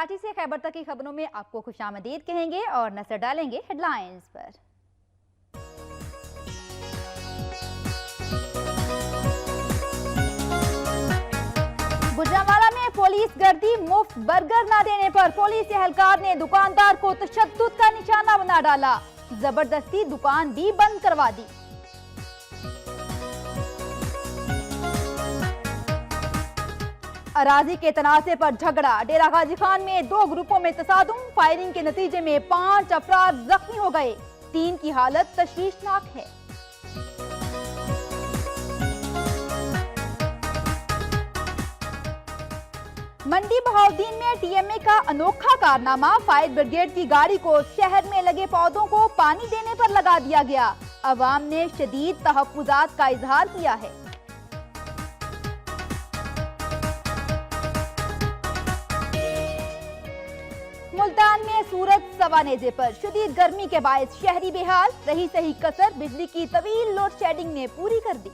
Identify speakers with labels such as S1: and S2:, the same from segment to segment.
S1: कराची से खैबर तक की खबरों में आपको खुशामदीद कहेंगे और नजर डालेंगे हेडलाइंस पर। गुजरांवाला में पुलिस गर्दी, मुफ्त बर्गर न देने पर पुलिस एहलकार ने दुकानदार को तशद्दुद का निशाना बना डाला। जबरदस्ती दुकान भी बंद करवा दी। अराजी के तनाज़े पर झगड़ा, डेरा गाजी खान में 2 ग्रुपों में तसादुम, फायरिंग के नतीजे में 5 अफराद जख्मी हो गए, 3 की हालत तशवीशनाक है। मंडी बहाउद्दीन में टीएमए का अनोखा कारनामा, फायर ब्रिगेड की गाड़ी को शहर में लगे पौधों को पानी देने पर लगा दिया गया। अवाम ने शदीद तहफ्फुज़ात का इजहार किया है। मुल्तान में सूरज सवानेजे पर, शदीद गर्मी के बायस शहरी बेहाल, रही सही कसर बिजली की तवील लोड शेडिंग ने पूरी कर दी।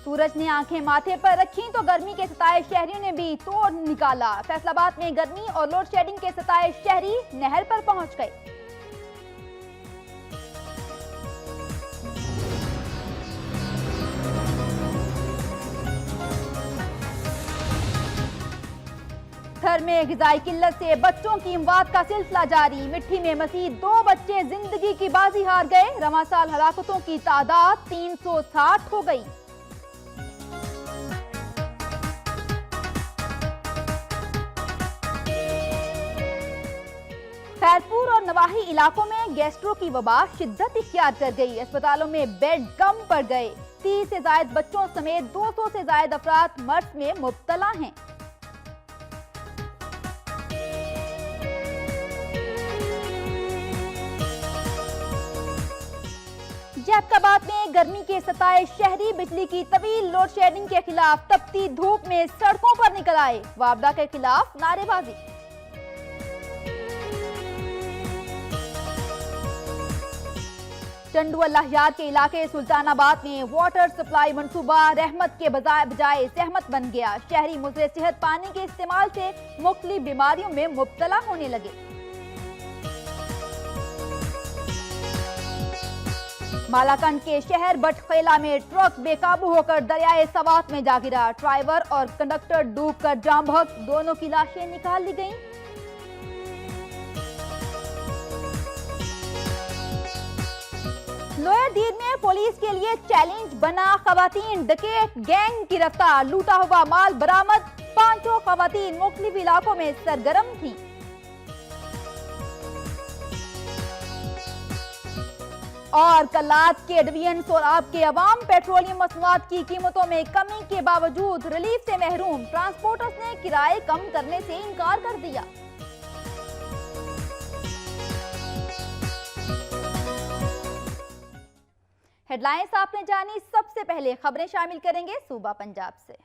S1: सूरज ने आंखें माथे पर रखी तो गर्मी के सताए शहरियों ने भी तोड़ निकाला। फैसलाबाद में गर्मी और लोड शेडिंग के सताए शहरी नहर पर पहुंच गए। थर में ग़िज़ाई किल्लत से बच्चों की इमवात का सिलसिला जारी, मिट्टी में मसीह 2 बच्चे जिंदगी की बाजी हार गए। रवां साल हलाकतों की तादाद 360 हो गई। खैरपुर और नवाही इलाकों में गैस्ट्रो की वबा शिद्दत इख्तियार कर गई। अस्पतालों में बेड कम पड़ गए। 30 से ज्यादा बच्चों समेत 200 से ज्यादा अफराद मर्ज में मुब्तला हैं। जैफराबाद में गर्मी के सताए शहरी बिजली की तवील लोड शेडिंग के खिलाफ तपती धूप में सड़कों पर निकल आए। वापडा के खिलाफ नारेबाजी। चंडू अल्लाहयार के इलाके सुल्तानाबाद में वाटर सप्लाई मंसूबा रहमत के बजाय सहमत बन गया। शहरी मुज़र सेहत पानी के इस्तेमाल से मुख्तलिफ बीमारियों में मुब्तला होने लगे। मालाकंड के शहर बटखेला में ट्रक बेकाबू होकर दरियाए सवात में जा गिरा। ड्राइवर और कंडक्टर डूबकर जाम बहक, दोनों की लाशें निकाल ली गईं। लोअर दीर में पुलिस के लिए चैलेंज बना, खवातीन डकैत गैंग गिरफ्तार, लूटा हुआ माल बरामद। 5 खवातीन मुख्तलिफ इलाकों में सरगर्म थी। और कल्लात के डिवीजन सोराब के अवाम पेट्रोलियम मसनूआत की कीमतों में कमी के बावजूद रिलीफ से महरूम, ट्रांसपोर्टर्स ने किराए कम करने से इनकार कर दिया। हेडलाइंस आपने जानी, सबसे पहले खबरें शामिल करेंगे सूबा पंजाब से।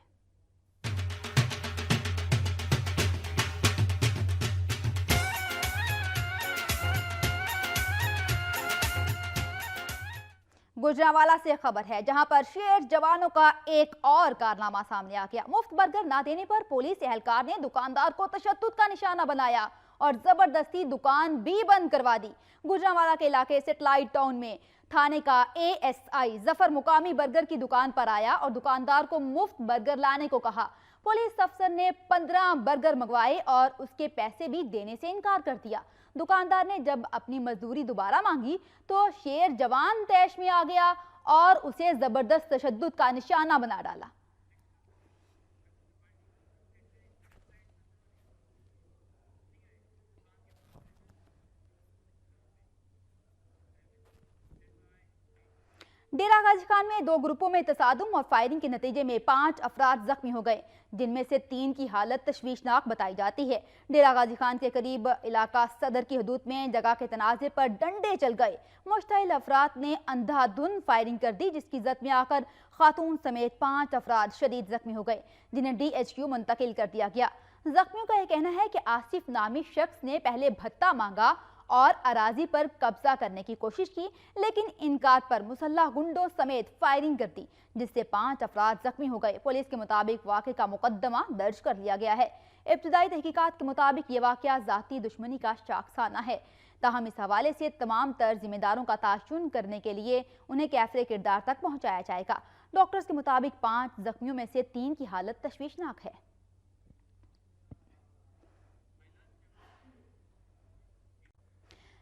S1: गुजरांवाला से खबर है, जहां पर शेर जवानों का एक और कारनामा सामने आ गया। मुफ्त बर्गर ना देने पर पुलिस एहलकार ने दुकानदार को तशद्दुद का निशाना बनाया और जबरदस्ती दुकान भी बंद करवा दी। गुजरांवाला के इलाके सेटेलाइट टाउन में थाने का एएसआई जफर मुकामी बर्गर की दुकान पर आया और दुकानदार को मुफ्त बर्गर लाने को कहा। पुलिस अफसर ने 15 बर्गर मंगवाए और उसके पैसे भी देने से इनकार कर दिया। दुकानदार ने जब अपनी मजदूरी दोबारा मांगी तो शेर जवान तैश में आ गया और उसे जबरदस्त तशद्दुद का निशाना बना डाला। डेरा गाजी खान में 2 ग्रुपों में तसादुम और फायरिंग के नतीजे में 5 अफराद जख्मी हो गए, जिनमें से 3 की हालत तशवीशनाक बताई जाती है। डेरा गाजी खान के करीब इलाका सदर की हदूद में जगह के तनाजे पर डंडे चल गए। मुश्तइल अफराद ने अंधाधुंध फायरिंग कर दी, जिसकी जद में आकर खातून समेत 5 अफराद शदीद जख्मी हो गए, जिन्हें DHQ मुंतकिल कर दिया गया। जख्मियों का यह कहना है कि आसिफ नामी शख्स ने पहले भत्ता मांगा और अराजी पर कब्जा करने की कोशिश की, लेकिन इनकार पर मुसल्लह गुंडों समेत फायरिंग कर दी, जिससे 5 अफराद जख्मी हो गए। पुलिस के मुताबिक वाक़े का मुकदमा दर्ज कर लिया गया है। इब्तिदाई तहकीकात के मुताबिक ये वाक़या ज़ाती दुश्मनी का शाखसाना है। ताहम इस हवाले से तमाम तर जिम्मेदारों का तयन करने के लिए उन्हें कैफरे किरदार तक पहुँचाया जाएगा। डॉक्टर्स के मुताबिक 5 जख्मियों में से 3 की हालत तशवीशनाक है।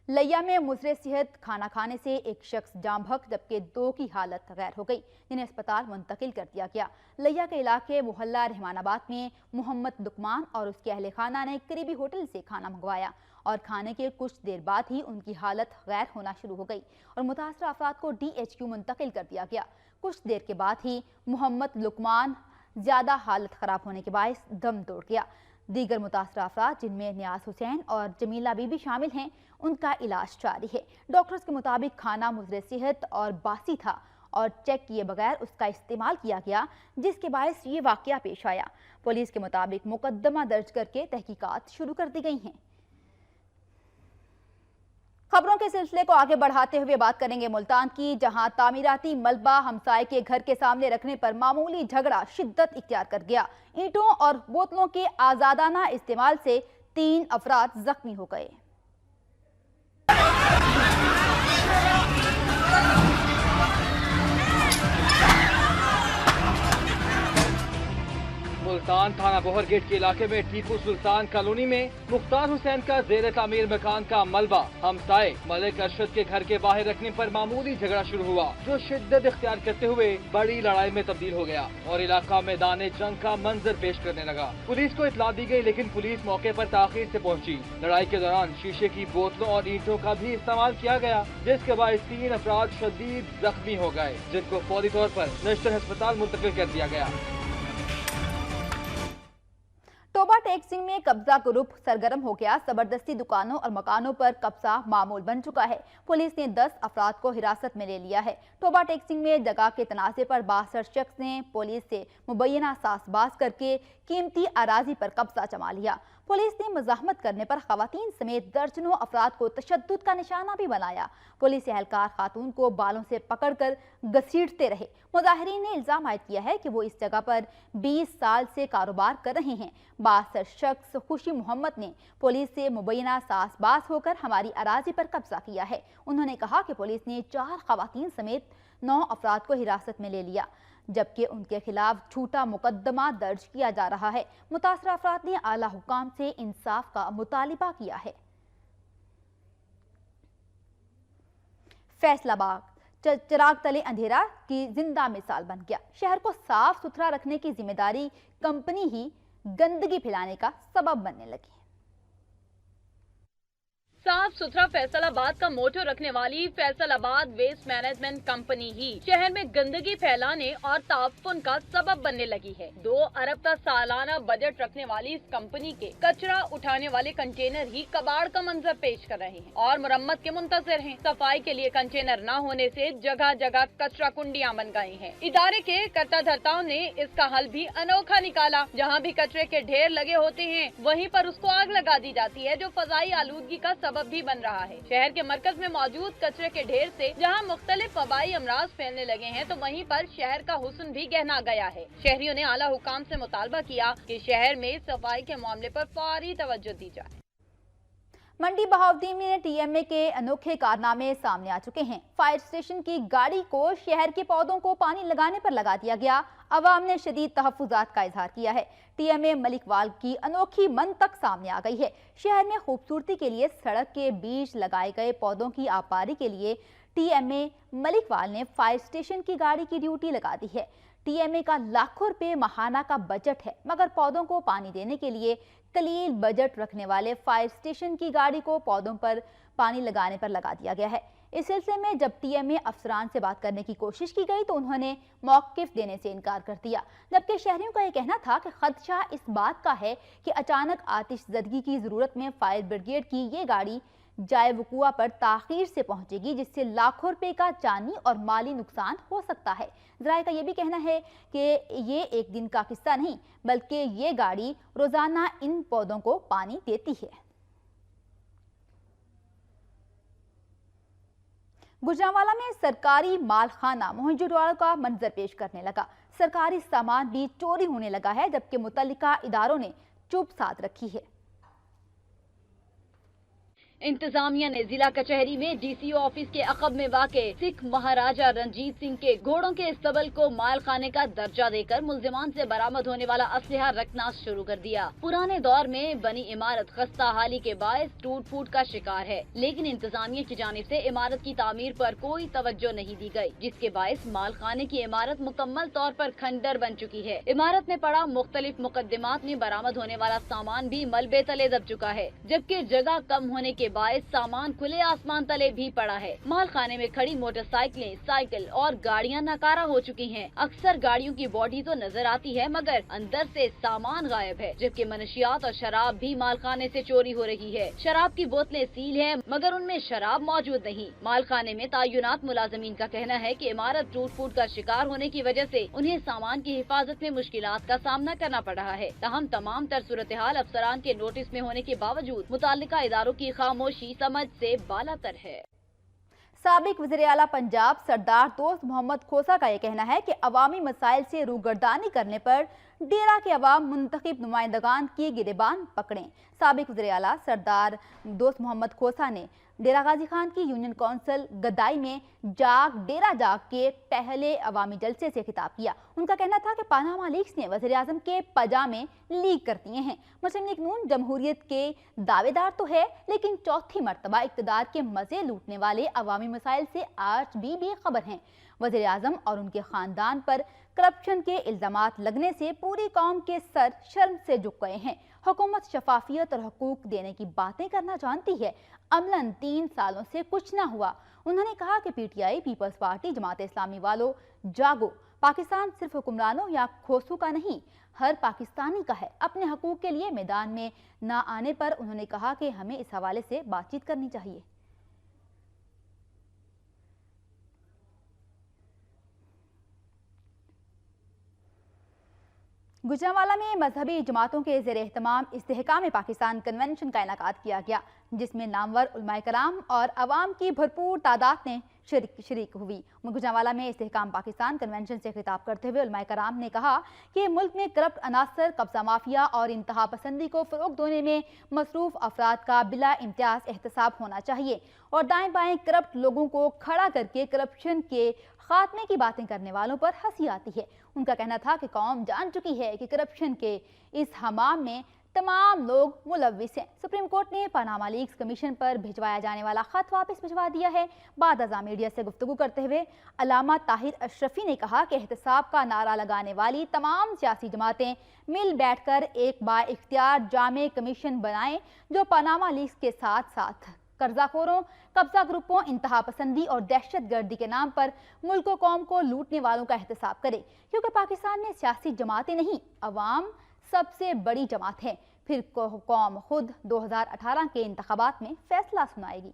S1: लैया में मुजरे सेहत खाना खाने से एक शख्स जाम भग, जबकि 2 की हालत गैर हो गई, जिन्हें अस्पताल मुंतकिल कर दिया गया। लैया के इलाके मोहल्ला रहमानाबाद में मोहम्मद लुकमान और उसके अहले खाना ने करीबी होटल से खाना मंगवाया और खाने के कुछ देर बाद ही उनकी हालत गैर होना शुरू हो गई और मुतासरा अफराद को DHQ मुंतकिल कर दिया गया। कुछ देर के बाद ही मोहम्मद लुकमान ज़्यादा हालत ख़राब होने के बायस दम तोड़ गया। दीगर मुतासरा अफराद, जिनमें नियाज हुसैन और जमीला बीबी शामिल हैं, उनका इलाज जारी है। डॉक्टर्स के मुताबिक खाना मुजरे सेहत और बासी था और चेक किए बगैर उसका इस्तेमाल किया गया, जिसके बायस ये वाक़या पेश आया। पुलिस के मुताबिक मुकदमा दर्ज करके तहकीकात शुरू कर दी गई हैं। खबरों के सिलसिले को आगे बढ़ाते हुए बात करेंगे मुल्तान की, जहां तामीराती मलबा हमसाये के घर के सामने रखने पर मामूली झगड़ा शिद्दत इख्तियार कर गया। ईंटों और बोतलों के आजादाना इस्तेमाल से 3 अफराद जख्मी हो गए।
S2: मुल्तान थाना बोहर गेट के इलाके में टीपू सुल्तान कॉलोनी में मुख्तार हुसैन का जेर तामीर मकान का मलबा हमसाये मलिक अरशद के घर के बाहर रखने पर मामूली झगड़ा शुरू हुआ, जो शिद्दत इख्तियार करते हुए बड़ी लड़ाई में तब्दील हो गया और इलाका मैदान जंग का मंजर पेश करने लगा। पुलिस को इतला दी गई, लेकिन पुलिस मौके पर ताखीर से पहुंची। लड़ाई के दौरान शीशे की बोतलों और ईंटों का भी इस्तेमाल किया गया, जिसके बाद 3 अफराद शदीद जख्मी हो गए, जिनको फौरी तौर पर नेशनल अस्पताल मुंतकिल कर दिया गया।
S1: टोबा टेक्सिंग में कब्जा ग्रुप सरगर्म हो गया। जबरदस्ती दुकानों और मकानों पर कब्जा मामूल बन चुका है। पुलिस ने 10 अफराद को हिरासत में ले लिया है। टोबा टेक्सिंग में जगह के तनाज़े पर 62 शख्स ने पुलिस से मुबैना सासबाज करके कीमती अराजी पर कब्जा जमा लिया। पुलिस ने मज़ाहमत करने पर खवातीन समेत दर्जनों अफराद को तशद्दुद का निशाना भी बनाया। पुलिस एहलकार खातून को बालों से पकड़कर घसीटते रहे। मुजाहिरीन ने इल्जाम आयद किया है कि वो इस जगह पर 20 साल से कारोबार कर रहे हैं। 62 शख्स खुशी मोहम्मद ने पुलिस से मुबैना सासबाज होकर हमारी अराजी पर कब्जा किया है। उन्होंने कहा कि पुलिस ने 4 खवातीन समेत 9 अफराद को हिरासत में ले लिया, जबकि उनके खिलाफ झूठा मुकदमा दर्ज किया जा रहा है। मुतासरा अफराद ने आला हुकाम से इंसाफ का मुतालिबा किया है। फैसलाबाद चिराग तले अंधेरा की जिंदा मिसाल बन गया। शहर को साफ सुथरा रखने की जिम्मेदारी कंपनी ही गंदगी फैलाने का सबब बनने लगी।
S3: साफ सुथरा फैसलाबाद का मोटो रखने वाली फैसलाबाद वेस्ट मैनेजमेंट कंपनी ही शहर में गंदगी फैलाने और ताफुन का सबब बनने लगी है। 2 अरब का सालाना बजट रखने वाली इस कंपनी के कचरा उठाने वाले कंटेनर ही कबाड़ का मंजर पेश कर रहे हैं और मुरम्मत के मुंतजर हैं। सफाई के लिए कंटेनर न होने से जगह जगह कचरा कुंडियां बन गई हैं। इदारे के कर्ता धर्ताओं ने इसका हल भी अनोखा निकाला। जहाँ भी कचरे के ढेर लगे होते हैं, वहीं पर उसको आग लगा दी जाती है, जो फजाई आलूदगी का सबब भी बन रहा है। शहर के मरकज में मौजूद कचरे के ढेर से जहां मुख्तलिफ वबाई अमराज फैलने लगे हैं, तो वहीं पर शहर का हुस्न भी गहना गया है। शहरियों ने आला हुकाम से मुतालबा किया कि शहर में सफाई के मामले पर फौरी तवज्जो दी जाए।
S1: मंडी बहाउद्दीन में TMA के अनोखे कारनामे सामने आ चुके हैं। फायर स्टेशन की गाड़ी को शहर के पौधों को पानी लगाने पर लगा दिया गया। अवाम ने शदीद तहफ़्फ़ुज़ात का इजहार किया है। TMA मलिकवाल की अनोखी मंतक सामने आ गई है। शहर में खूबसूरती के लिए सड़क के बीच लगाए गए पौधों की आबादी के लिए TMA मलिकवाल ने फायर स्टेशन की गाड़ी की ड्यूटी लगा दी है। TMA का लाखों रुपए माहाना का बजट है, मगर पौधों को पानी देने के लिए कलील बजट रखने वाले फायर स्टेशन की गाड़ी को पौधों पर पानी लगाने पर लगा दिया गया है। इस सिलसिले में जब TMA अफसरान से बात करने की कोशिश की गई तो उन्होंने मौक़िफ़ देने से इनकार कर दिया, जबकि शहरियों का यह कहना था कि खदशा इस बात का है कि अचानक आतिशज़दगी की ज़रूरत में फायर ब्रिगेड की ये गाड़ी जाए वक़ूआ पर ताख़ीर से पहुंचेगी, जिससे लाखों रुपए का जानी और माली नुकसान हो सकता है। ज़राए का ये भी कहना है कि ये एक दिन का किस्सा नहीं, बल्कि ये गाड़ी रोज़ाना इन पौधों को पानी देती है। गुजरांवाला में सरकारी मालखाना मोहनजोदड़ो का मंजर पेश करने लगा। सरकारी सामान भी चोरी होने लगा है, जबकि मुतल्लिका इदारों ने चुप साध रखी है।
S3: इंतजामिया ने जिला कचहरी में डीसीओ ऑफिस के अकब में वाक़े सिख महाराजा रंजीत सिंह के घोड़ों के इस्तबल को माल खाने का दर्जा देकर मुल्जिमान से बरामद होने वाला असलहा रखना शुरू कर दिया। पुराने दौर में बनी इमारत खस्ता हाली के बायस टूट फूट का शिकार है, लेकिन इंतजामिया की जानिब से इमारत की तामीर पर कोई तवज्जो नहीं दी गई, जिसके बायस माल खाने की इमारत मुकम्मल तौर पर खंडर बन चुकी है। इमारत में पड़ा मुख्तलिफ मुकदमात में बरामद होने वाला सामान भी मलबे तले दब चुका है, जबकि जगह कम होने के बायस सामान खुले आसमान तले भी पड़ा है। माल खाने में खड़ी मोटरसाइकिलें, साइकिल और गाड़ियां नकारा हो चुकी हैं। अक्सर गाड़ियों की बॉडी तो नजर आती है, मगर अंदर से सामान गायब है, जबकि मनशियात और शराब भी माल खाने से चोरी हो रही है। शराब की बोतलें सील है, मगर उनमें शराब मौजूद नहीं। माल खाने में तैनात मुलाजमीन का कहना है कि इमारत टूट फूट का शिकार होने की वजह से उन्हें सामान की हिफाजत में मुश्किलात का सामना करना पड़ रहा है। ताहम तमाम तर सूरत हाल अफसरान के नोटिस में होने के बावजूद मुताल्लिका इदारों की खामोशी समझ से बालातर है।
S1: साबिक वज़ीर आला पंजाब सरदार दोस्त मोहम्मद खोसा का ये कहना है कि अवामी मसाइल से रूगर्दानी करने पर डेरा के अवाम मुंतखब नुमाइंदगान की गिरेबान पकड़ें। साबिक वज़ीर आला सरदार दोस्त मोहम्मद खोसा ने डेरा गाजी खान की यूनियन कौंसिल गदाई में डेरा जाग के पहले अवामी जलसे से खिताब किया। उनका कहना था कि पनामा लीग्स ने वज़ीर आज़म के पजामे लीक कर दिए हैं। मुस्लिम लीग नून जमहूरियत के दावेदार तो है, लेकिन चौथी मरतबा इक़्तिदार के मज़े लूटने वाले अवामी मसाइल से आज भी बेखबर हैं। वज़ीर आज़म और उनके ख़ानदान पर करप्शन के इल्ज़ामात लगने से पूरी कौम के सर शर्म से झुक गए हैं। हुकूमत शफाफियत और हकूक देने की बातें करना जानती है, अमलन 3 सालों से कुछ ना हुआ। उन्होंने कहा कि PTI, peoples party, Jamaat Islami वालों जागो, पाकिस्तान सिर्फ हुक्मरानों या खोसू का नहीं, हर पाकिस्तानी का है। अपने हकूक के लिए मैदान में ना आने पर उन्होंने कहा कि हमें इस हवाले से बातचीत करनी चाहिए। गुजरांवाला में मजहबी जमातों के ज़ेर एहतमाम इस्तेहकाम पाकिस्तान कन्वेंशन का इनेकाद किया गया, जिसमें नामवर उलमाए कराम और अवाम की भरपूर तादाद ने शरीक हुई। गुजरांवाला में इस्तेहकाम पाकिस्तान कन्वेंशन से खिताब करते हुए उलमाए कराम ने कहा कि मुल्क में करप्ट अनासर, कब्जा माफिया और इंतहा पसंदी को फ़रोग़ देने में मसरूफ़ अफराद का बिला इम्तियाज़ एहतसाब होना चाहिए और दाएँ बाएँ करप्ट लोगों को खड़ा करके करप्शन के खात्मे की बातें करने वालों पर हंसी आती है। उनका कहना था कि कौम जान चुकी है कि करप्शन के इस हमाम में तमाम लोग मुलव्विस हैं। सुप्रीम कोर्ट ने पनामा लीग्स कमीशन पर भिजवाया जाने वाला खत वापस भिजवा दिया है। बाद अज़ा मीडिया से गुफ्तगू करते हुए अलामा ताहिर अशरफी ने कहा कि एहतसाब का नारा लगाने वाली तमाम सियासी जमातें मिल बैठकर एक बाइख्तियार जामे कमीशन बनाएं, जो पनामा लीग्स के साथ साथ कर्जाखोरों, कब्जा ग्रुपों, इंतहा पसंदी और दहशत गर्दी के नाम पर मुल्क और कौम को लूटने वालों का एहतसाब करे, क्योंकि पाकिस्तान में सियासी जमातें नहीं, अवाम सबसे बड़ी जमात है। फिर कौम खुद 2018 के इंतखाबात में फैसला सुनाएगी।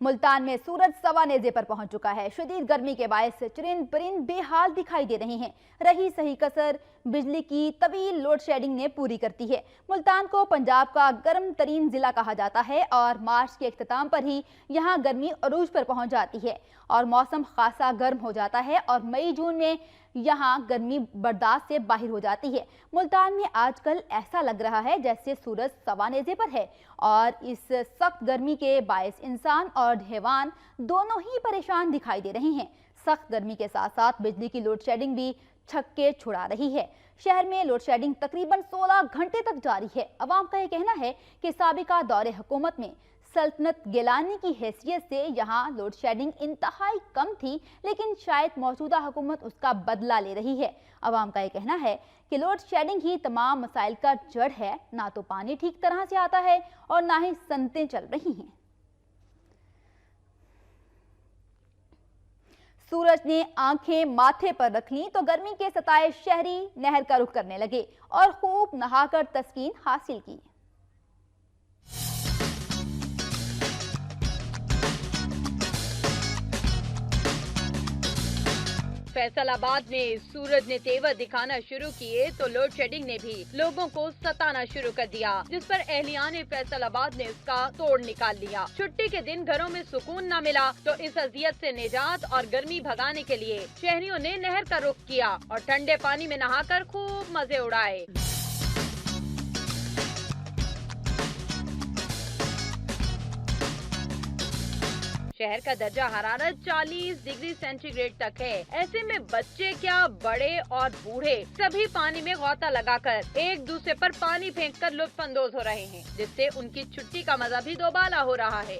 S1: मुल्तान में सूरज सवा नेज़े पर पहुंच चुका है। शदीद गर्मी के बायस चरिंद परिंद बेहाल दिखाई दे रहे हैं। रही सही कसर बिजली की तवील लोड शेडिंग ने पूरी करती है। मुल्तान को पंजाब का गर्म तरीन जिला कहा जाता है और मार्च के इख्तिताम पर ही यहाँ गर्मी अरूज पर पहुंच जाती है और मौसम खासा गर्म हो जाता है और मई जून में यहाँ गर्मी बर्दाश्त से बाहर हो जाती है। मुल्तान में आजकल ऐसा लग रहा है जैसे सूरज सवा नेज़े पर है और इस सख्त गर्मी के बायस इंसान और हैवान दोनों ही परेशान दिखाई दे रहे हैं। सख्त गर्मी के साथ साथ बिजली की लोड शेडिंग भी छक्के छुड़ा रही है। शहर में लोड शेडिंग तकरीबन 16 घंटे तक जारी है। अवाम का ये कहना है कि साबिका दौरे हुकूमत में सल्तनत गिलानी की हैसियत से यहाँ लोड शेडिंग इंतहाई कम थी, लेकिन शायद मौजूदा हुकूमत उसका बदला ले रही है। अवाम का ये कहना है कि लोड शेडिंग ही तमाम मसाइल का जड़ है। ना तो पानी ठीक तरह से आता है और ना ही सनतें चल रही हैं। सूरज ने आंखें माथे पर रख लीं तो गर्मी के सताए शहरी नहर का रुख करने लगे और खूब नहाकर तस्कीन हासिल की।
S3: फैसल आबाद में सूरज ने तेवर दिखाना शुरू किए तो लोड शेडिंग ने भी लोगों को सताना शुरू कर दिया, जिस पर एहलियान फैसल आबाद ने इसका तोड़ निकाल लिया। छुट्टी के दिन घरों में सुकून न मिला तो इस अजियत से निजात और गर्मी भगाने के लिए शहरियों ने नहर का रुख किया और ठंडे पानी में नहाकर खूब मजे उड़ाए। शहर का दर्जा हरारत 40 डिग्री सेंटीग्रेड तक है। ऐसे में बच्चे क्या, बड़े और बूढ़े सभी पानी में गोता लगाकर एक दूसरे पर पानी फेंककर लुत्फ अंदोज हो रहे हैं, जिससे उनकी छुट्टी का मजा भी दोबाला हो रहा है।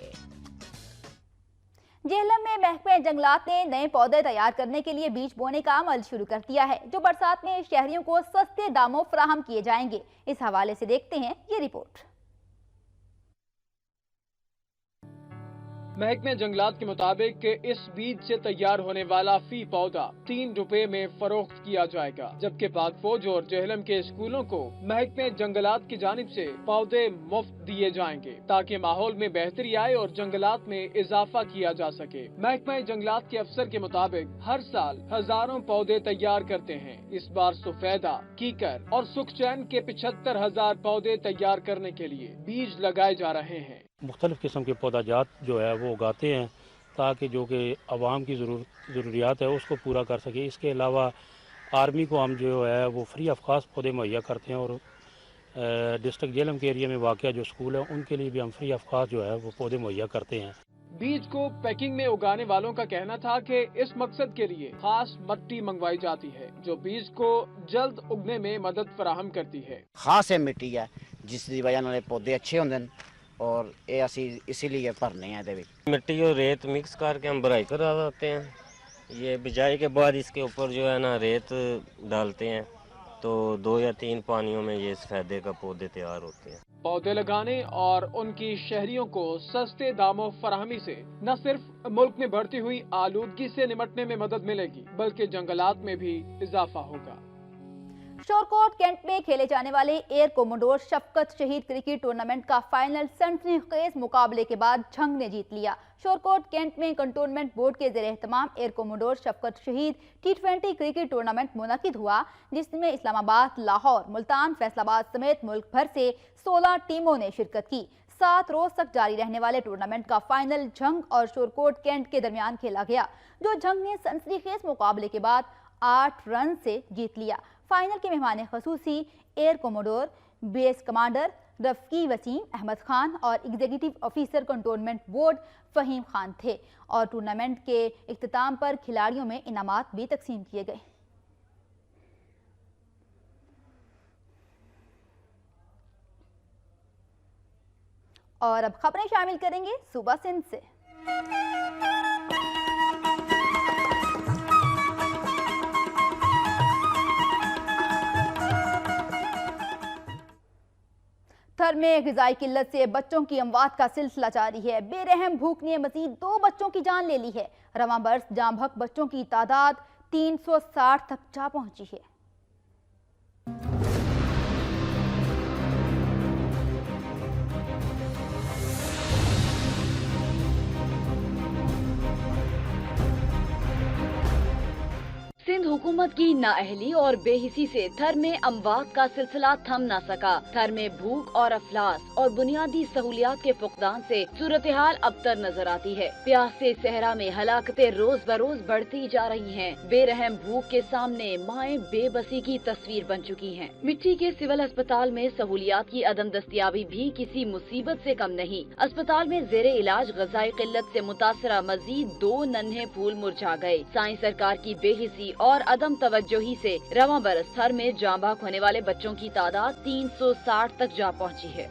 S1: जेहलम में महकमे जंगलात ने नए पौधे तैयार करने के लिए बीज बोने का अमल शुरू कर दिया है, जो बरसात में शहरियों को सस्ते दामों फराहम किए जाएंगे। इस हवाले से देखते हैं ये रिपोर्ट।
S2: महकमे जंगलात के मुताबिक इस बीज से तैयार होने वाला फी पौधा 3 रुपए में फरोख्त किया जाएगा, जबकि पाक फौज और जेहलम के स्कूलों को महकमे जंगलात की जानिब से पौधे मुफ्त दिए जाएंगे, ताकि माहौल में बेहतरी आए और जंगलात में इजाफा किया जा सके। महकमे जंगलात के अफसर के मुताबिक हर साल हजारों पौधे तैयार करते हैं। इस बार सफेदा, कीकर और सुखचैन के 75,000 पौधे तैयार करने के लिए बीज लगाए जा रहे हैं।
S4: मुख्तलिफ़ किस्म के पौधा जात जो है वो उगाते हैं ताकि जो कि आवाम की ज़रूरियात है उसको पूरा कर सके। इसके अलावा आर्मी को हम जो है वो फ्री ऑफ कॉस्ट पौधे मुहैया करते हैं और डिस्ट्रिक्ट जेहलम के एरिया में वाक़या जो स्कूल है उनके लिए भी हम फ्री ऑफ कॉस्ट जो है वो पौधे मुहैया करते हैं।
S2: बीज को पैकिंग में उगाने वालों का कहना था कि इस मकसद के लिए खास मट्टी मंगवाई जाती है, जो बीज को जल्द उगने में मदद फराहम करती है।
S5: खास मिट्टी है जिसकी वजह नाल पौधे अच्छे होंगे और ये असी इसीलिए भरने हैं।
S6: मिट्टी और रेत मिक्स करके हम भराई करा देते हैं। ये बिजाई के बाद इसके ऊपर जो है ना रेत डालते हैं, तो 2 या 3 पानियों में ये सफेदे का पौधे तैयार होते हैं।
S2: पौधे लगाने और उनकी शहरियों को सस्ते दामों फराहमी से न सिर्फ मुल्क में बढ़ती हुई आलूदगी से निपटने में मदद मिलेगी, बल्कि जंगलात में भी इजाफा होगा।
S1: शोरकोट कैंट में खेले जाने वाले एयर कोमोडोर शफकत शहीद क्रिकेट टूर्नामेंट का फाइनल सनसनीखेज मुकाबले के बाद झंग ने जीत लिया। शोरकोट कैंट में कंटोनमेंट बोर्ड के ज़ेरे एहतमाम एयर कोमोडोर शफकत शहीद T20 क्रिकेट टूर्नामेंट मुनक़िद हुआ, जिसमें इस्लामाबाद, लाहौर, मुल्तान, फैसलाबाद समेत मुल्क भर से 16 टीमों ने शिरकत की। 7 रोज तक जारी रहने वाले टूर्नामेंट का फाइनल झंग और शोरकोट कैंट के दरमियान खेला गया, जो झंग ने सनसनीखेज मुकाबले के बाद 8 रन से जीत लिया। फाइनल के मेहमान खसूसी air commodore base commander Rafi Waseem Ahmed Khan और executive officer cantonment board Faheem Khan थे और टूर्नामेंट के इख्तिताम पर खिलाड़ियों में इनामात भी तकसीम किए गए। और अब खबरें शामिल करेंगे सूबा सिंध से। थर में ग़िज़ाई किल्लत से बच्चों की अमवात का सिलसिला जारी है। बेरहम भूख ने मजीद 2 बच्चों की जान ले ली है। रवां बरस जांभक बच्चों की तादाद 360 तक जा पहुंची है।
S3: सिंध हुकूमत की नाअहली और बेहिसी से थर में अमवात का सिलसिला थम न सका। थर में भूख और अफलास और बुनियादी सहूलियात के फुकदान से सूरत हाल अबतर नजर आती है। प्यास से सहरा में हलाकतें रोज बरोज बढ़ती जा रही हैं। बेरहम भूख के सामने माएँ बेबसी की तस्वीर बन चुकी हैं। मिट्टी के सिविल अस्पताल में सहूलियात की अदम दस्तियाबी भी किसी मुसीबत से कम नहीं। अस्पताल में जेरे इलाज ग़िज़ाई किल्लत से मुतासरा मजीद 2 नन्हे फूल मुरझा गए। साईं सरकार की बेहिसी और अदम तवज्जोही से रवां बरस थर में जांबाक होने वाले बच्चों की तादाद 360 तक जा पहुंची है।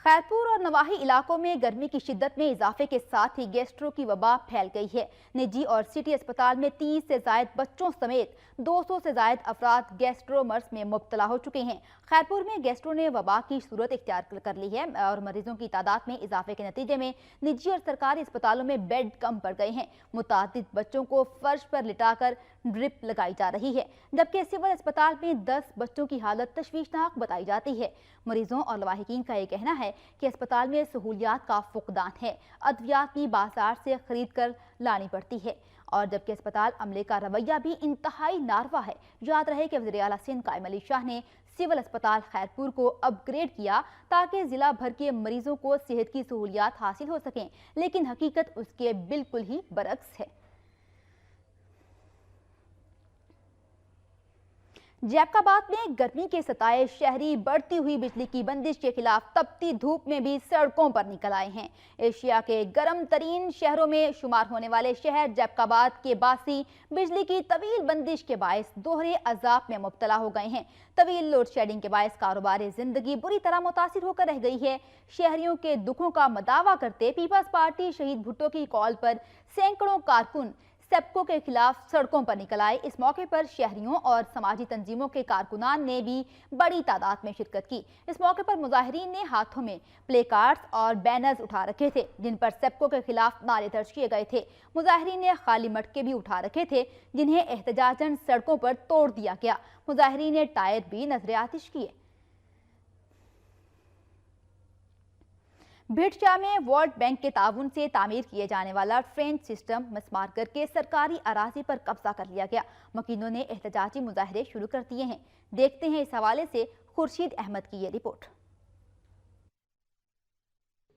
S1: खैरपुर और नवाही इलाकों में गर्मी की शिद्दत में इजाफे के साथ ही गैस्ट्रो की वबा फैल गई है। निजी और सिटी अस्पताल में 30 से ज़ायद बच्चों समेत 200 से ज़ायद अफराद गैस्ट्रो मर्स में मुब्तला हो चुके हैं। खैरपुर में गैस्ट्रो ने वबा की सूरत इख्तियार कर ली है और मरीजों की तादाद में इजाफे के नतीजे में निजी और सरकारी अस्पतालों में बेड कम पड़ गए हैं। मुतादिद बच्चों को फर्श पर लिटाकर ड्रिप लगाई जा रही है, जबकि सिविल अस्पताल में 10 बच्चों की हालत तशवीशनाक बताई जाती है। मरीजों और लवाहिकीन का ये कहना है कि अस्पताल में सहूलियात का फुकदान है। अद्वियात भी बाजार से खरीद कर लानी पड़ती है और जबकि अस्पताल अमले का रवैया भी इंतहाई नारवा है। याद रहे कि वज़ीर आला सिंध कायम अली शाह ने सिविल अस्पताल खैरपुर को अपग्रेड किया ताकि जिला भर के मरीजों को सेहत की सहूलियात हासिल हो सकें, लेकिन हकीकत उसके बिल्कुल ही बरक्स है। जैकबाद में गर्मी के सताए शहरी बढ़ती हुई बिजली की बंदिश के खिलाफ तपती धूप में भी सड़कों पर निकल आए हैं। एशिया के गर्म तरीन शहरों में शुमार होने वाले शहर जैकबाद के बासी बिजली की तवील बंदिश के बायस दोहरे अजाब में मुब्तला हो गए हैं। तवील लोड शेडिंग के बायस कारोबारी जिंदगी बुरी तरह मुतासिर होकर रह गई है। शहरियों के दुखों का मदावा करते पीपल्स पार्टी शहीद भुट्टो की कॉल पर सैकड़ों कारकुन सेप्को के खिलाफ सड़कों पर निकल आए। इस मौके पर शहरियों और समाजी तंजीमों के कारकुनान ने भी बड़ी तादाद में शिरकत की। इस मौके पर मुजाहिरीन ने हाथों में प्ले कार्ड्स और बैनर्स उठा रखे थे जिन पर सेप्को के खिलाफ नारे दर्ज किए गए थे। मुजाहिरीन ने खाली मटके भी उठा रखे थे जिन्हें एहतजाजन सड़कों पर तोड़ दिया गया। मुजाहिरीन ने टायर भी नजर आतिश किए। भिटशाह में वर्ल्ड बैंक के ताउन से तामीर किए जाने वाला ट्रेन सिस्टम मिसमार करके सरकारी अराजी पर कब्जा कर लिया गया। मकीनों ने एहतजाजी मुजाहरे शुरू कर दिए हैं। देखते हैं इस हवाले से खुर्शीद अहमद की ये रिपोर्ट।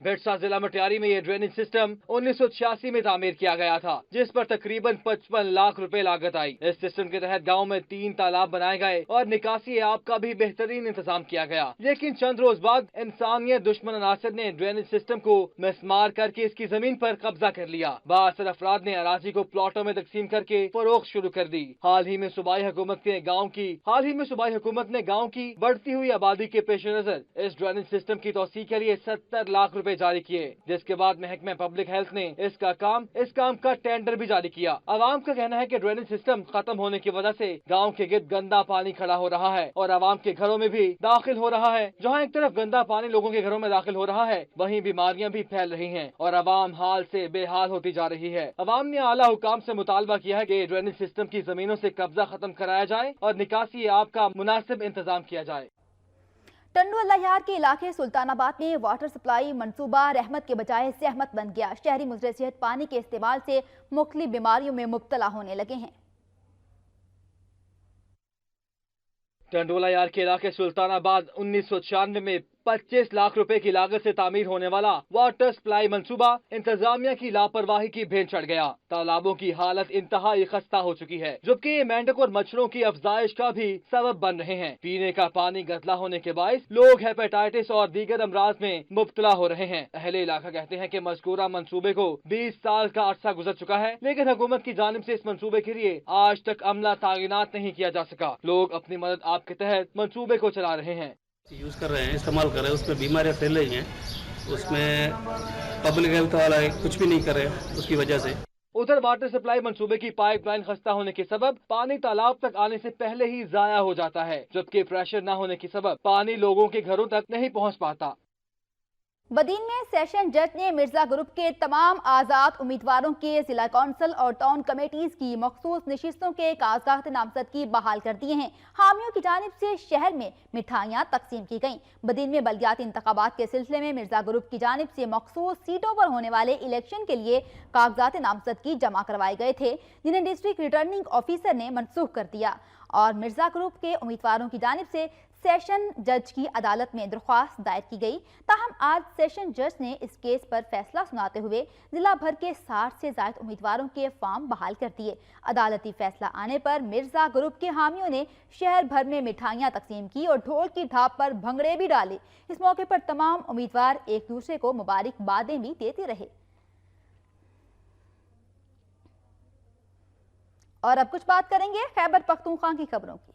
S2: भिटसा जिला मटियारी में ये ड्रेनेज सिस्टम 1986 में तामीर किया गया था, जिस पर तकरीबन 55 लाख रुपए लागत आई। इस सिस्टम के तहत गांव में 3 तालाब बनाए गए और निकासी आब का भी बेहतरीन इंतजाम किया गया। लेकिन चंद रोज बाद इंसानियत दुश्मन अनासर ने ड्रेनेज सिस्टम को मिसमार करके इसकी जमीन पर कब्जा कर लिया। बासर अफराद ने अराजी को प्लॉटों में तकसीम करके फरोख्त शुरू कर दी। हाल ही में सूबाई हुकूमत ने गाँव की बढ़ती हुई आबादी के पेश नजर इस ड्रेनेज सिस्टम की तोसी के लिए 70 लाख रुपए जारी किए, जिसके बाद महकमे पब्लिक हेल्थ ने इस काम का टेंडर भी जारी किया। आवाम का कहना है कि ड्रेनेज सिस्टम खत्म होने की वजह से गांव के गिर्द गंदा पानी खड़ा हो रहा है और आवाम के घरों में भी दाखिल हो रहा है। जहां एक तरफ गंदा पानी लोगों के घरों में दाखिल हो रहा है, वहीं बीमारियां भी फैल रही हैं और आवाम हाल से बेहाल होती जा रही है। आवाम ने आला हुकाम से मुतालबा किया है कि ड्रेनेज सिस्टम की जमीनों से कब्जा खत्म कराया जाए और निकासी आब का मुनासिब इंतजाम किया जाए।
S1: टंडू अल्लाहयार के इलाके सुल्तानाबाद में वाटर सप्लाई मंसूबा रहमत के बजाय जहमत बन गया। शहरी मुजरे सेहत पानी के इस्तेमाल से मुख्तलिफ बीमारियों में मुब्तला होने लगे हैं।
S2: टंडोला यार के इलाके सुल्तानाबाद 1996 में 25 लाख रुपए की लागत से तामीर होने वाला वाटर सप्लाई मंसूबा इंतजामिया की लापरवाही की भेंट चढ़ गया। तालाबों की हालत इंतहाई खस्ता हो चुकी है, जबकि ये मेंढक और मच्छरों की अफजाइश का भी सबब बन रहे हैं। पीने का पानी गंदा होने के बायस लोग हेपेटाइटिस और दीगर अमराज में मुब्तला हो रहे हैं। अहले इलाका कहते हैं कि मज़कूरा मंसूबे को 20 साल का अरसा गुजर चुका है, लेकिन हुकूमत की जानिब से इस मंसूबे के लिए आज तक अमला तायिनात नहीं किया जा सका। लोग अपनी मदद आप के तहत मंसूबे को चला रहे हैं,
S7: यूज़ कर रहे हैं, इस्तेमाल कर रहे हैं। उसमें बीमारियां फैल रही हैं, उसमें पब्लिक हेल्थ वाला कुछ भी नहीं कर रहे उसकी वजह से।
S2: उधर वाटर सप्लाई मंसूबे की पाइपलाइन खस्ता होने के सबब पानी तालाब तक आने से पहले ही जाया हो जाता है, जबकि प्रेशर न होने के सबब पानी लोगों के घरों तक नहीं पहुंच पाता।
S1: बदीन में सेशन जज ने मिर्जा ग्रुप के तमाम आज़ाद उम्मीदवारों के जिला कौंसिल और टाउन कमेटीज की मखसूस नशिस्तों के कागजात नामजदगी बहाल कर दिए हैं। हामियों की जानिब से शहर में मिठाइयाँ तकसीम की गईं। बदीन में बल्दियाती इंतखाबात के सिलसिले में मिर्जा ग्रुप की जानिब से मखसूस सीटों पर होने वाले इलेक्शन के लिए कागजात नामजदगी जमा करवाए गए थे, जिन्हें डिस्ट्रिक्ट रिटर्निंग ऑफिसर ने मनसूख कर दिया और मिर्जा ग्रुप के उम्मीदवारों की जानिब से सेशन जज की अदालत में दरख्वास्त दायर की गई। ताहम आज सेशन जज ने इस केस पर फैसला सुनाते हुए जिला भर के 60 से ज्यादा उम्मीदवारों के फॉर्म बहाल कर दिए। अदालती फैसला आने पर मिर्जा ग्रुप के हामियों ने शहर भर में मिठाइयां तकसीम की और ढोल की थाप पर भंगड़े भी डाले। इस मौके पर तमाम उम्मीदवार एक दूसरे को मुबारकबादें भी देते रहे। और अब कुछ बात करेंगे खैबर पख्तूनख्वा की खबरों की।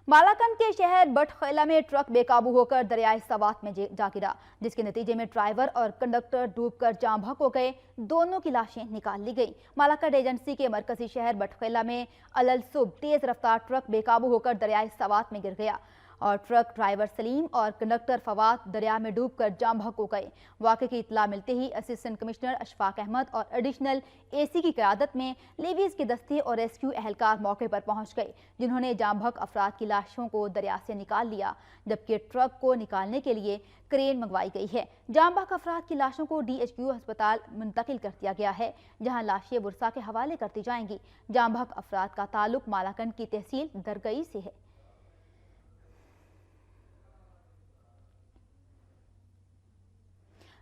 S1: मालाकंड के शहर बटखेला में ट्रक बेकाबू होकर दरियाए सवात में जा गिरा, जिसके नतीजे में ड्राइवर और कंडक्टर डूबकर जाम बहक हो गए। दोनों की लाशें निकाल ली गई। मालाकंड एजेंसी के मरकजी शहर बटखेला में अलसुब तेज रफ्तार ट्रक बेकाबू होकर दरियाए सवात में गिर गया और ट्रक ड्राइवर सलीम और कंडक्टर फवाद दरिया में डूबकर जाम बहक हो गए। वाक़े की इत्तला मिलते ही असिस्टेंट कमिश्नर अशफाक अहमद और एडिशनल एसी की क़यादत में लेवीज़ के दस्ते और रेस्क्यू एहलकार मौके पर पहुंच गए, जिन्होंने जाम बहक अफराद की लाशों को दरिया से निकाल लिया, जबकि ट्रक को निकालने के लिए क्रेन मंगवाई गई है। जाम बहक अफराद की लाशों को DHQ अस्पताल मुंतकिल कर दिया गया है, जहां लाशें बुरसा के हवाले कर दी जाएंगी। जाम बहक अफराद का ताल्लुक मालाकंड की तहसील दरगई से है।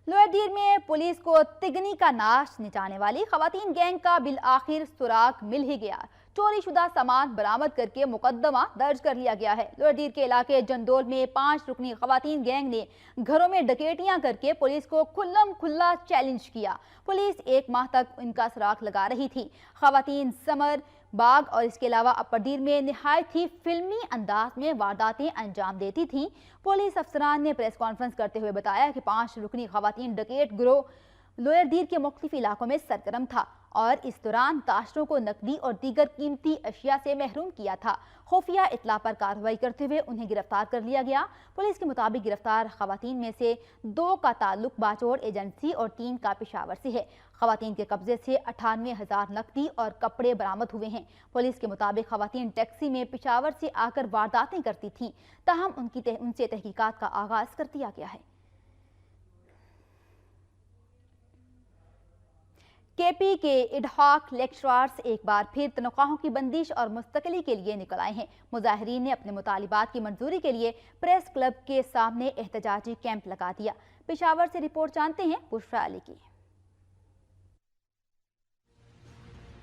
S1: लोअर डीर में पुलिस को तिगनी का नाश निचाने वाली खवातीन गैंग का बिल आखिर सुराग मिल ही गया। चोरी शुदा सामान बरामद करके मुकदमा दर्ज कर लिया गया है। लोअर डीर के इलाके जंदोल में 5 रुकनी खवातीन गैंग ने घरों में डकैतियां करके पुलिस को खुल्लम खुल्ला चैलेंज किया। पुलिस 1 माह तक इनका सुराग लगा रही थी। खवातीन समर बाग और इसके अलावा अपर डीर में निहायत ही फिल्मी अंदाज में वारदातें अंजाम देती थीं। पुलिस अफसरान ने प्रेस कॉन्फ्रेंस करते हुए बताया कि 5 रुकनी खवातीन डकैत गिरोह लोअर डीर के मुख्तलिफ इलाकों में सरगर्म था और इस दौरान ताशरों को नकदी और दीगर कीमती अशिया से महरूम किया था। खुफिया इत्तला पर कार्रवाई करते हुए उन्हें गिरफ्तार कर लिया गया। पुलिस के मुताबिक गिरफ्तार खवातीन में से 2 का ताल्लुक बाचौर एजेंसी और 3 का पेशावर से है। खवातीन के कब्जे से 98,000 नकदी और कपड़े बरामद हुए हैं। पुलिस के मुताबिक खवातीन टैक्सी में पेशावर से आकर वारदातें करती थीं, ताहम उनसे तहकीकात का आगाज कर दिया गया है। केपी के इडहॉक लेक्चरर्स एक बार फिर तनख्वाहों की बंदिश और मुस्तकिली के लिए निकल आए हैं। मुजाहिरीन ने अपने मुतालिबात की मंजूरी के लिए प्रेस क्लब के सामने एहतजाजी कैंप लगा दिया। पेशावर से रिपोर्ट जानते हैं बुशरा अली की।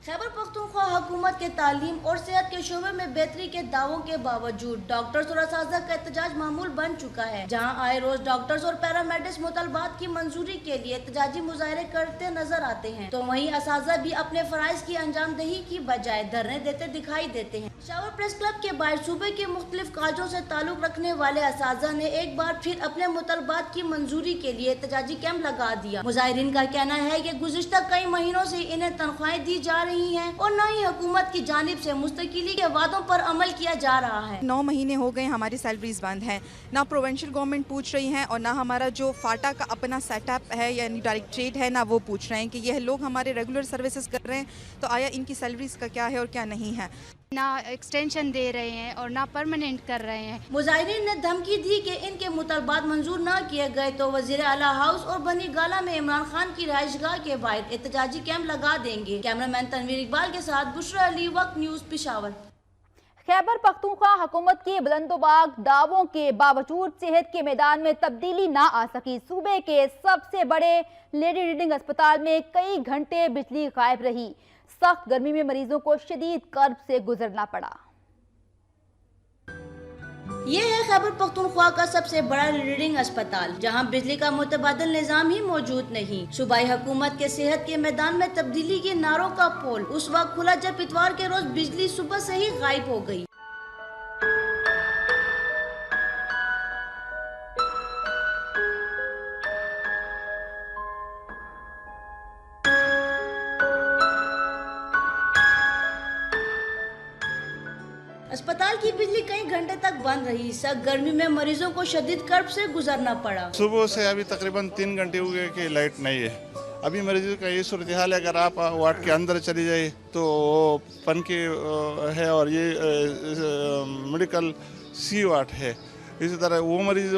S8: खैबर पख्तूनख्वा हुकूमत के तालीम और सेहत के शोबे में बेहतरी के दावों के बावजूद डॉक्टर्स और असातिज़ा का एहतजाज मामूल बन चुका है। जहां आए रोज डॉक्टर्स और पैरामेडिक्स मुतालबात की मंजूरी के लिए एहतजाजी मुजाहरे करते नजर आते हैं, तो वहीं असातिज़ा भी अपने फराइज की अंजामदही की बजाय धरने देते दिखाई देते हैं। पेशावर प्रेस क्लब के बाहर सूबे के मुख्तलिफ कॉलेजों से ताल्लुक रखने वाले असातिज़ा ने एक बार फिर अपने मुतालबात की मंजूरी के लिए एहतजाजी कैंप लगा दिया। मुजाहिरीन का कहना है कि गुज़िश्ता कई महीनों से इन्हें तनख्वाहें दी जा रही हैं और न ही हुकूमत की जानिब से मुस्तकिली के वादों पर अमल किया जा रहा है।
S9: 9 महीने हो गए हमारी सैलरीज बंद हैं, ना प्रोविंशियल गवर्नमेंट पूछ रही है और ना हमारा जो फाटा का अपना सेटअप है यानी डायरेक्टरेट है, ना वो पूछ रहे हैं कि यह लोग हमारे रेगुलर सर्विसेज कर रहे हैं तो आया इनकी सैलरीज का क्या है और क्या नहीं है।
S10: ना एक्सटेंशन दे रहे हैं और ना परमानेंट कर रहे हैं।
S8: मुजाहिरीन ने धमकी दी कि इनके मुतालबात मंजूर न किए गए तो वजीर आला हाउस और बनी गाला में इमरान खान की रिहाइशगाह के बाहर एहतजाजी कैंप लगा देंगे। कैमरामैन तनवीर इकबाल के साथ बुशरा अली, वक्त न्यूज, पेशावर।
S1: खैबर पख्तूनख्वा हुकूमत के बुलंदोबाग दावों के बावजूद सेहत के मैदान में तब्दीली ना आ सकी। सूबे के सबसे बड़े लेडी रीडिंग अस्पताल में कई घंटे बिजली गायब रही। सख्त गर्मी में मरीजों को शदीद कर्ब से गुजरना पड़ा।
S8: ये है खैबर पख्तूनख्वा का सबसे बड़ा रीडिंग अस्पताल, जहां बिजली का मुतबादिल निजाम ही मौजूद नहीं। सूबाई हुकूमत के सेहत के मैदान में तब्दीली के नारों का पोल उस वक्त खुला जब इतवार के रोज बिजली सुबह से ही गायब हो गई। अस्पताल की बिजली कई घंटे तक बंद रही। सख्त गर्मी में मरीजों को शदीद कर्ब से गुजरना पड़ा।
S11: सुबह से अभी तकरीबन 3 घंटे हो गए कि लाइट नहीं है। अभी मरीजों का ये सूरत हाल है, अगर आप वार्ड के अंदर चली जाए तो पन की है और ये मेडिकल C वार्ड है। इसी तरह वो मरीज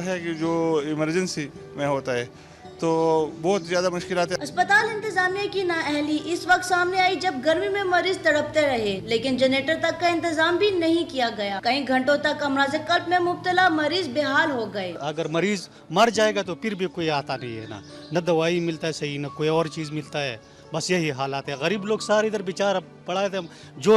S11: है कि जो इमरजेंसी में होता है तो बहुत ज़्यादा मुश्किलात है।
S8: अस्पताल इंतजामिया की नाअहली इस वक्त सामने आई जब गर्मी में मरीज तड़पते रहे, लेकिन जनरेटर तक का इंतजाम भी नहीं किया गया। कई घंटों तक अमराज कल्ब में मुब्तला मरीज बेहाल हो गए।
S12: अगर मरीज मर जाएगा तो फिर भी कोई आता नहीं है, न दवाई मिलता है सही, न कोई और चीज़ मिलता है। बस यही हालात है। गरीब लोग सारे इधर बेचारा पड़ा थे, जो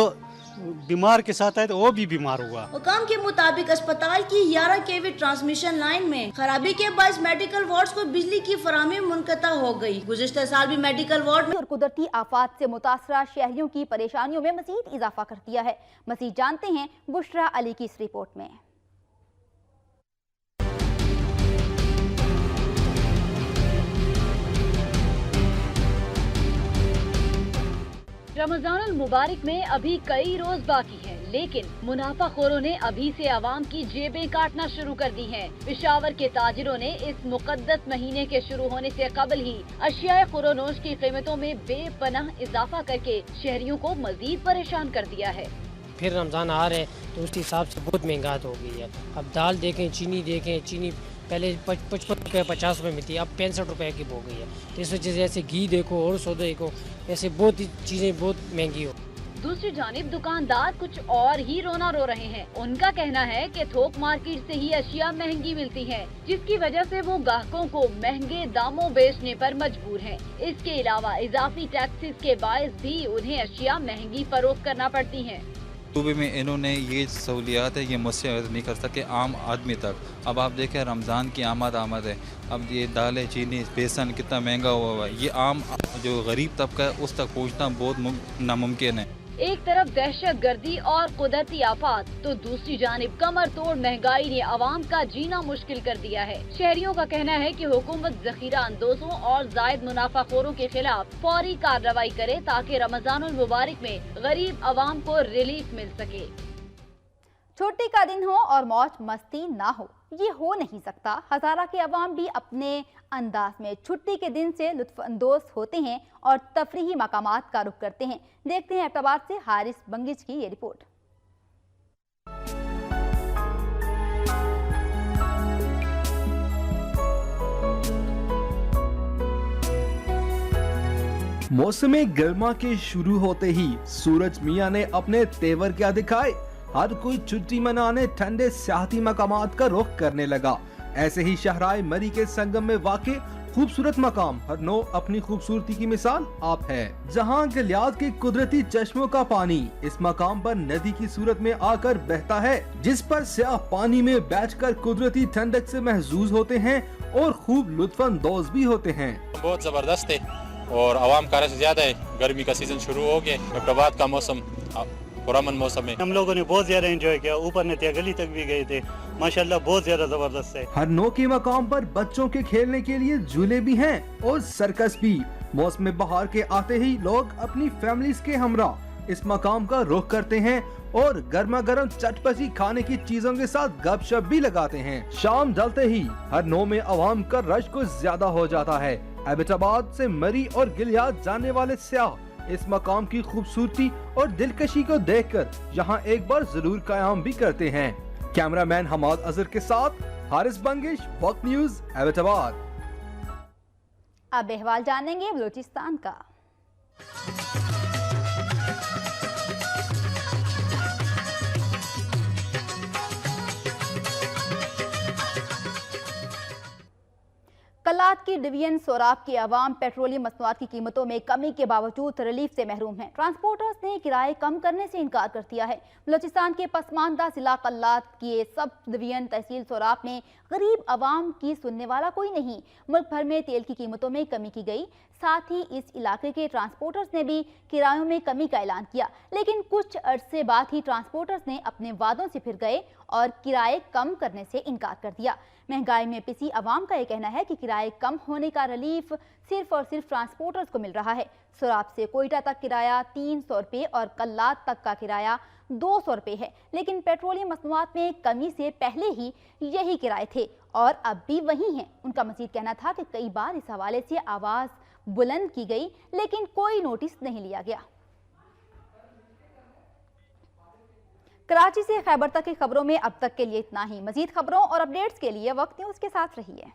S12: बीमार के साथ आए तो वो भी बीमार हुआ।
S8: हुकाम के मुताबिक अस्पताल की 11 kV ट्रांसमिशन लाइन में खराबी के बायस मेडिकल वार्ड्स को बिजली की फराहमी मुनक़ता हो गई। गुज़िश्ता साल भी मेडिकल वार्ड में
S1: और कुदरती आफात से मुतासरा शहरियों की परेशानियों में मजीद इजाफा कर दिया है। मजीद जानते हैं बुशरा अली की इस रिपोर्ट में।
S3: रमजानुल मुबारक में अभी कई रोज बाकी है, लेकिन मुनाफाखोरों ने अभी से आवाम की जेबें काटना शुरू कर दी हैं। पेशावर के ताजिरों ने इस मुकद्दस महीने के शुरू होने से कबल ही अशियाए खुरोनोश की कीमतों में बेपनाह इजाफा करके शहरियों को मजीद परेशान कर दिया है।
S13: फिर रमज़ान आ रहे हैं तो उस हिसाब से बहुत महंगात हो गई है। अब दाल देखें, चीनी देखें, चीनी पहले 55 रुपये 50 रुपये में थी, अब 65 रुपये की हो गई है। तो इस वजह से ऐसे घी देखो और सौदे देखो, ऐसे बहुत ही चीज़ें बहुत महंगी हो।
S3: दूसरी जानिब दुकानदार कुछ और ही रोना रो रहे हैं। उनका कहना है कि थोक मार्केट से ही अशिया महंगी मिलती है, जिसकी वजह से वो ग्राहकों को महंगे दामों बेचने पर मजबूर हैं। इसके अलावा इजाफी टैक्सेस के बायस भी उन्हें अशिया महंगी फरोख्त करना पड़ती हैं।
S14: सूबे में इन्होंने ये सहूलियात है ये मुझसे नहीं कर सके आम आदमी तक। अब आप देखें रमज़ान की आमद है, अब ये दालें, चीनी, बेसन कितना महंगा हुआ है, ये आम जो गरीब तबका है उस तक पहुँचना बहुत नामुमकिन है।
S3: एक तरफ दहशत गर्दी और कुदरती आफात तो दूसरी जानिब कमर तोड़ महंगाई ने आवाम का जीना मुश्किल कर दिया है। शहरियों का कहना है कि हुकूमत ज़ख़ीरा अंदोज़ों और जायद मुनाफाखोरों के खिलाफ फौरी कार्रवाई करे ताकि रमज़ानुल मुबारक में गरीब आवाम को रिलीफ मिल सके।
S1: छुट्टी का दिन हो और मौज मस्ती ना हो, ये हो नहीं सकता। हज़ारा के अवाम भी अपने अंदाज में छुट्टी के दिन से लुत्फ़अंदोज़ होते हैं और तफरीही मकामात का रुख करते हैं। देखते हैं एबटाबाद से हारिस बंगिच की ये रिपोर्ट।
S15: मौसम गर्मा के शुरू होते ही सूरज मियां ने अपने तेवर क्या दिखाए। हर कोई छुट्टी मनाने ठंडे सियाहती मकामात का रुख करने लगा। ऐसे ही शहराए मरी के संगम में वाक़े खूबसूरत मकाम हरनो अपनी खूबसूरती की मिसाल आप है, जहां गलियात के कुदरती चश्मों का पानी इस मकाम पर नदी की सूरत में आकर बहता है, जिस पर स्याह पानी में बैठकर कुदरती ठंडक से महजूज होते हैं और खूब लुत्फ़अंदोज़ भी होते हैं।
S16: बहुत जबरदस्त है और आवाम का रश ज्यादा है। गर्मी का सीजन शुरू हो गया, एबटाबाद का मौसम पुरअमन मौसम है।
S12: हम लोगों ने बहुत ज्यादा एंजॉय किया, ऊपर नतिया गली तक भी गए थे, माशाल्लाह बहुत ज्यादा जबरदस्त है।
S15: हरनो के मकाम पर बच्चों के खेलने के लिए झूले भी हैं और सर्कस भी। मौसम बहार के आते ही लोग अपनी फैमिलीज के हमरा इस मकाम का रुख करते हैं और गर्मा गर्म चटपटी खाने की चीजों के साथ गपशप भी लगाते हैं। शाम ढलते ही हरनो में अवाम का रश कुछ ज्यादा हो जाता है। एबटाबाद से मरी और गिलियाद जाने वाले सियाह इस मकाम की खूबसूरती और दिलकशी को देखकर यहाँ एक बार जरूर क़याम भी करते हैं। कैमरामैन हमाद अजहर के साथ हारिस बंगिश, वक्त न्यूज़, एबटाबाद।
S1: अब अहवाल जानेंगे बलूचिस्तान का। कल्लात की डिवीजन सोराब की आवाम पेट्रोलियम मसनूआत की कीमतों में कमी के बावजूद रिलीफ से महरूम है। ट्रांसपोर्टर्स ने किराए कम करने से इनकार कर दिया है। बलूचिस्तान के पसमानदा जिला कल्लात की सब डिवीजन तहसील सोराब में गरीब आवाम की सुनने वाला कोई नहीं। मुल्क भर में तेल की कीमतों में कमी की गई। साथ ही इस इलाके के ट्रांसपोर्टर्स ने भी किरायों में कमी का ऐलान किया, लेकिन कुछ अरसे बाद ही ट्रांसपोर्टर्स ने अपने वादों से फिर गए और किराए कम करने से इनकार कर दिया। महंगाई में पिसी आवाम का ये कहना है कि किराए कम होने का रिलीफ सिर्फ और सिर्फ ट्रांसपोर्टर्स को मिल रहा है। सोराब से कोयटा तक किराया 300 रुपये और कल्लात तक का किराया 200 रुपये है, लेकिन पेट्रोलियम मसनूआत में कमी से पहले ही यही किराए थे और अब भी वही हैं। उनका मजीद कहना था कि कई बार इस हवाले से आवाज़ बुलंद की गई, लेकिन कोई नोटिस नहीं लिया गया। कराची से खैबर तक की खबरों में अब तक के लिए इतना ही। मजीद खबरों और अपडेट्स के लिए वक्त न्यूज़ के साथ रहिए।